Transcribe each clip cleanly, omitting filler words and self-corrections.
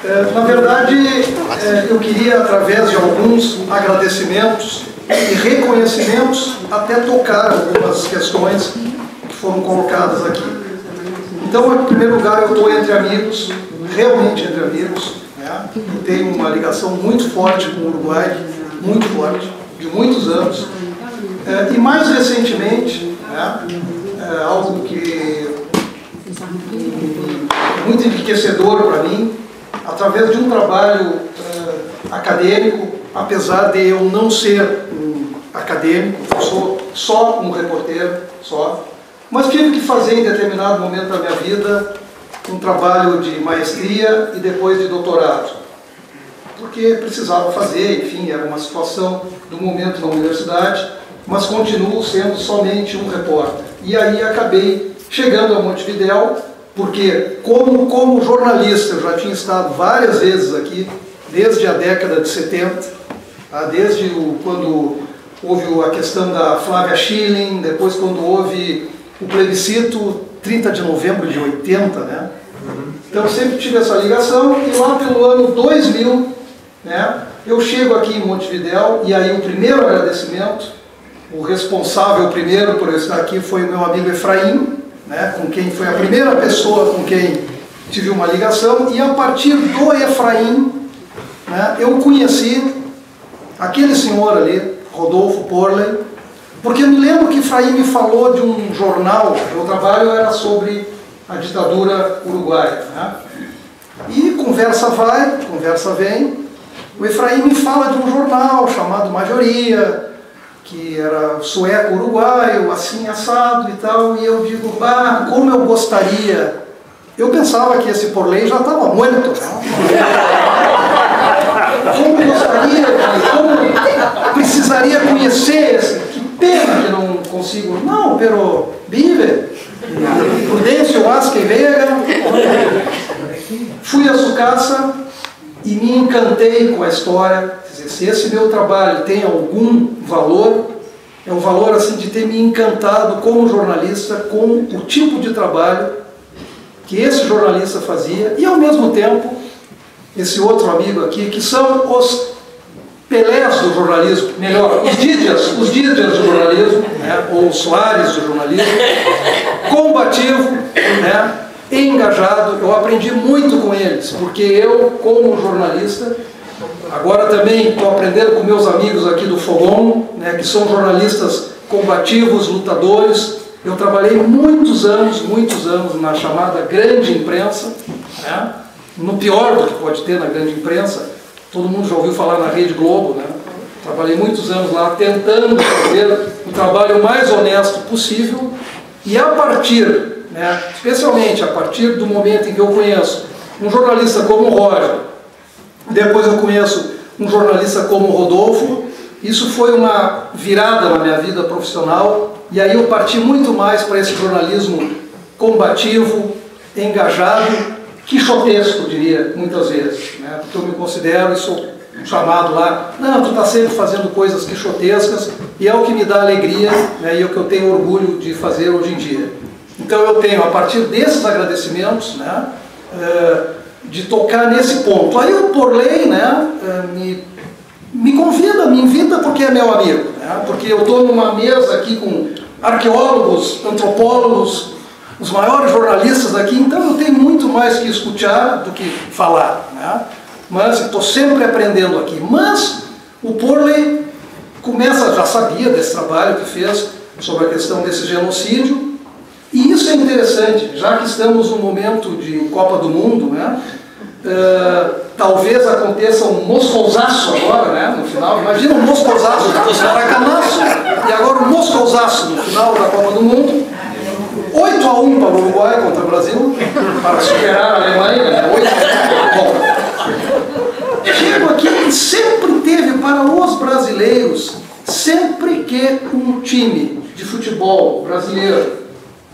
Na verdade, eu queria, através de alguns agradecimentos e reconhecimentos, até tocar algumas questões que foram colocadas aqui. Então, em primeiro lugar, eu estou entre amigos, realmente entre amigos, né? Eu tenho uma ligação muito forte com o Uruguai, muito forte, de muitos anos. E mais recentemente, né, algo que é muito enriquecedor para mim, através de um trabalho acadêmico, apesar de eu não ser um acadêmico, eu sou só um reporteiro, mas tive que fazer em determinado momento da minha vida um trabalho de maestria e depois de doutorado, porque precisava fazer, enfim, era uma situação do momento na universidade, mas continuo sendo somente um repórter. E aí acabei chegando a Montevidéu, porque como jornalista eu já tinha estado várias vezes aqui, desde a década de 70, desde quando houve a questão da Flávia Schilling, depois quando houve o plebiscito 30 de novembro de 80, né? Então eu sempre tive essa ligação, e lá pelo ano 2000, né, eu chego aqui em Montevidéu, e aí o primeiro agradecimento, o responsável primeiro por eu estar aqui foi o meu amigo Efraim, né, com quem foi a primeira pessoa com quem tive uma ligação, e a partir do Efraim, né, eu conheci aquele senhor ali, Rodolfo Porley, porque eu me lembro que Efraim me falou de um jornal, meu trabalho era sobre a ditadura uruguaia, né? E conversa vai, conversa vem, o Efraim me fala de um jornal chamado Majoria, que era sueco-uruguaio, assim, assado e tal, e eu digo, bah, como eu gostaria. Eu pensava que esse Porley já estava morto, né? Como eu gostaria, como precisaria conhecer esse, que pena que não consigo. Não, pero vive, Prudêncio Asque Vega. Fui a sua casa e me encantei com a história. Quer dizer, se esse meu trabalho tem algum valor, é um valor assim de ter me encantado como jornalista com o tipo de trabalho que esse jornalista fazia, e ao mesmo tempo esse outro amigo aqui, que são os Pelés do jornalismo, melhor, os Dídias do jornalismo, né, ou os Soares do jornalismo, combativo, né, engajado. Eu aprendi muito com eles, porque eu, como jornalista, agora também estou aprendendo com meus amigos aqui do Fogão, né, que são jornalistas combativos, lutadores. Eu trabalhei muitos anos na chamada grande imprensa, né, no pior do que pode ter na grande imprensa. Todo mundo já ouviu falar na Rede Globo, né? Trabalhei muitos anos lá tentando fazer o trabalho mais honesto possível, e a partir, né, especialmente a partir do momento em que eu conheço um jornalista como o Roger, depois eu conheço um jornalista como o Rodolfo, isso foi uma virada na minha vida profissional, e aí eu parti muito mais para esse jornalismo combativo, engajado, quixotesco, diria, muitas vezes, né? Porque eu me considero e sou chamado lá, não, tu está sempre fazendo coisas quixotescas, e é o que me dá alegria, né? E é o que eu tenho orgulho de fazer hoje em dia. Então eu tenho, a partir desses agradecimentos, né, de tocar nesse ponto. Aí o Porley, né, me convida, me invita porque é meu amigo, né? Porque eu estou numa mesa aqui com arqueólogos, antropólogos, os maiores jornalistas daqui, então eu tenho muito mais que escutar do que falar, né? Mas estou sempre aprendendo aqui. Mas o Porley começa, já sabia desse trabalho que fez sobre a questão desse genocídio, e isso é interessante, já que estamos num momento de Copa do Mundo, né? Talvez aconteça um moscouzaço agora, né, no final. Imagina um moscouzaço, Maracanaço, e agora um moscouzaço no final da Copa do Mundo. 8-1 para o Uruguai contra o Brasil, para superar a Alemanha, né? 8-1. Bom, chego aqui e sempre teve para os brasileiros, sempre que um time de futebol brasileiro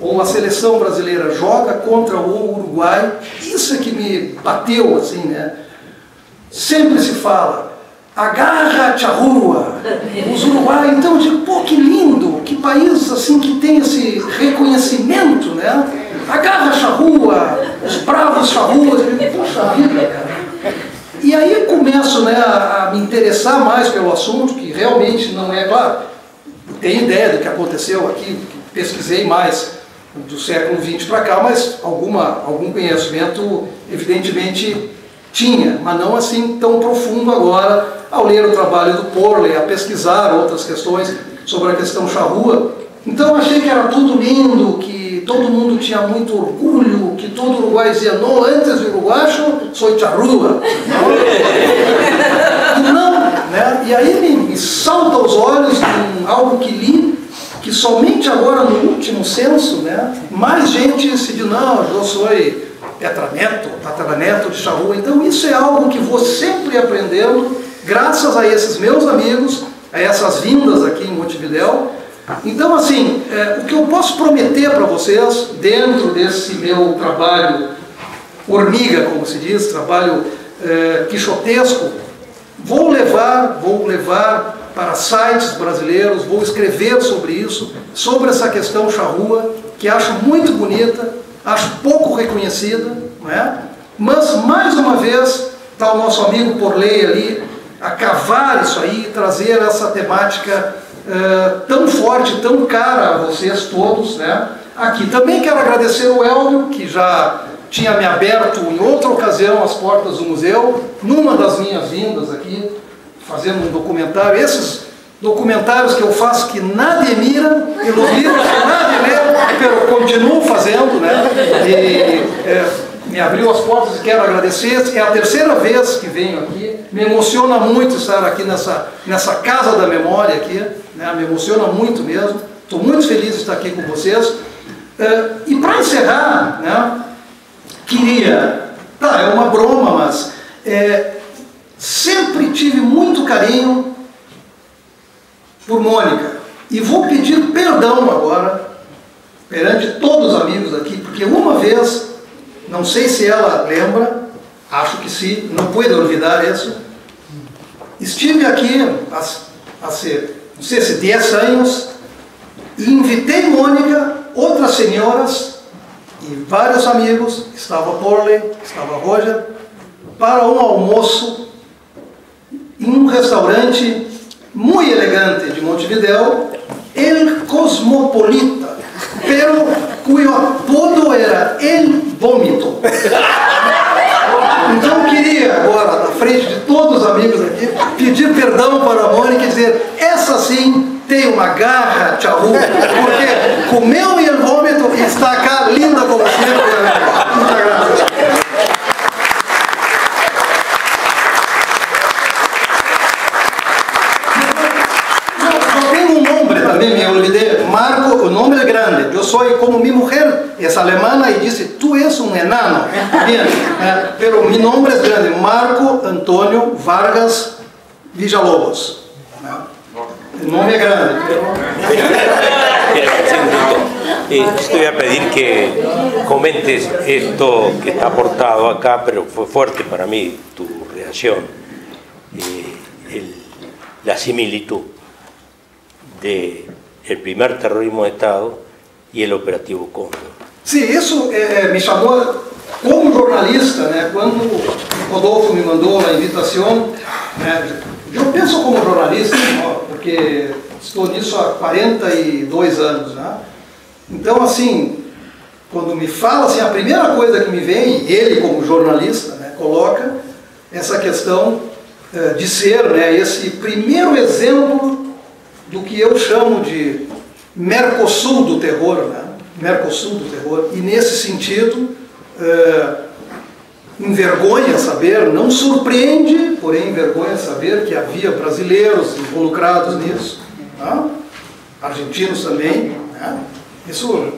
ou uma seleção brasileira joga contra o Uruguai, isso é que me bateu assim, né? Sempre se fala, agarra a charrua, os uruguaios. Então eu digo, pô, que lindo, que país assim que tem esse reconhecimento, né? Agarra a charrua, os bravos charruas. Eu digo, poxa vida, cara, E aí começo, né, a me interessar mais pelo assunto, que realmente não é, claro, tenho ideia do que aconteceu aqui, pesquisei mais do século XX para cá, mas algum conhecimento evidentemente tinha, mas não assim tão profundo agora, ao ler o trabalho do Porley, a pesquisar outras questões sobre a questão charrúa. Então achei que era tudo lindo, que todo mundo tinha muito orgulho, que todo Uruguai dizia, não, antes de uruguacho, sou charrúa. Não, né? E aí me salta aos olhos algo que li, que somente agora no último censo, né, mais gente se diz, não, eu sou tetraneto, tataraneto de charrúa. Então isso é algo que vou sempre aprendendo, graças a esses meus amigos, a essas vindas aqui em Montevidéu. Então, assim, o que eu posso prometer para vocês, dentro desse meu trabalho hormiga, como se diz, trabalho quixotesco, vou levar para sites brasileiros, vou escrever sobre isso, sobre essa questão charrúa, que acho muito bonita, acho pouco reconhecida, não é? Mas, mais uma vez, está o nosso amigo Porley ali, a cavar isso aí, trazer essa temática tão forte, tão cara a vocês todos, né? Aqui também quero agradecer o Hélio, que já tinha me aberto em outra ocasião as portas do museu, numa das minhas vindas aqui, fazendo um documentário. Esses documentários que eu faço que nadie mira, pelos livros que nadie lê, eu continuo fazendo, né? E me abriu as portas e quero agradecer. É a terceira vez que venho aqui, me emociona muito estar aqui nessa casa da memória aqui, né? Me emociona muito mesmo, estou muito feliz de estar aqui com vocês. E para encerrar, né, queria, é uma broma, mas sempre tive muito carinho por Mônica, e vou pedir perdão agora perante todos os amigos aqui, porque uma vez, não sei se ela lembra, acho que sim, não pude olvidar isso, estive aqui não sei se 10 anos, e invitei Mônica, outras senhoras e vários amigos, estava Porley, estava Roger, para um almoço em um restaurante muito elegante de Montevidéu, El Cosmopolita, pero cuyo apodo era El Vômito. Então queria agora, na frente de todos os amigos aqui, pedir perdão para a Mônica e dizer, essa sim tem uma garra, charrúa, porque comeu El Vômito e está cá linda como sempre. Muchas gracias. También me olvidé, Marco, o nombre grande, yo soy como mi mujer, es alemana y dice, tú eres un enano, bien, pero mi nombre es grande, Marco Antonio Vargas Villalobos, el nombre es grande, te voy a pedir que comentes esto que está aportado acá, pero fue fuerte para mí tu reacción, la similitud del primer terrorismo de Estado y el operativo Cóndor. Sim, isso me chamou como jornalista, né, quando o Rodolfo me mandou a invitação, né, eu penso como jornalista, porque estou nisso há 42 anos, né? Então, assim, quando me fala, assim, a primeira coisa que me vem, ele como jornalista, né, coloca essa questão de ser, né, esse primeiro exemplo do que eu chamo de Mercosul do terror, né? Mercosul do terror, e nesse sentido envergonha saber, não surpreende, porém envergonha saber que havia brasileiros involucrados nisso, né? Argentinos também, né? Isso,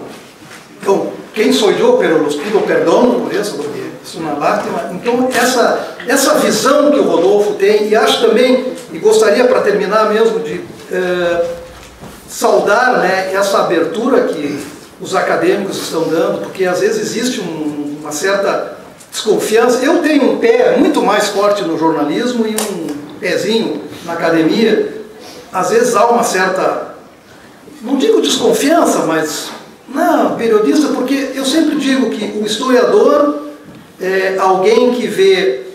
então, quem sou eu, pero los pido perdão por isso, porque isso é uma lástima. Então, essa visão que o Rodolfo tem, e acho também, e gostaria para terminar mesmo de saudar, né, essa abertura que os acadêmicos estão dando, porque às vezes existe uma certa desconfiança. Eu tenho um pé muito mais forte no jornalismo e um pezinho na academia. Às vezes há uma certa, não digo desconfiança, mas não, periodista, porque eu sempre digo que o historiador é alguém que vê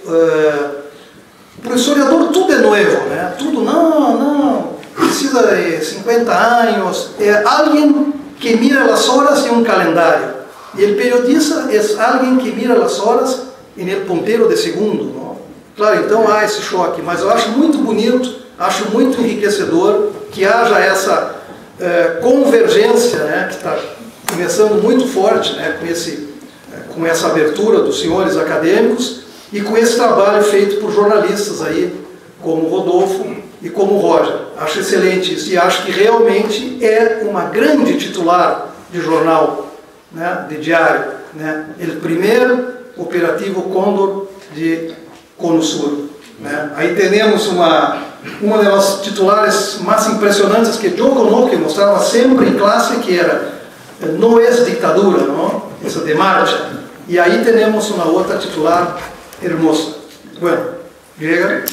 para o historiador tudo é novo, né? Tudo, não, precisa de 50 anos, é alguém que mira as horas em um calendário. E o periodista é alguém que mira as horas no ponteiro de segundo, não? Claro, então há esse choque, mas eu acho muito bonito, acho muito enriquecedor que haja essa convergência, né, que está começando muito forte, né, com essa abertura dos senhores acadêmicos e com esse trabalho feito por jornalistas aí, como o Rodolfo e como o Roger. Acho excelente isso e acho que realmente é uma grande titular de jornal, né, de diário, né, o primeiro operativo Cóndor de Cono Sur, né. Aí temos uma das titulares mais impressionantes que eu Conoque mostrava sempre em classe, que era "Não é ditadura", não? Essa de marcha. E aí temos uma outra titular hermosa. Bueno, llega.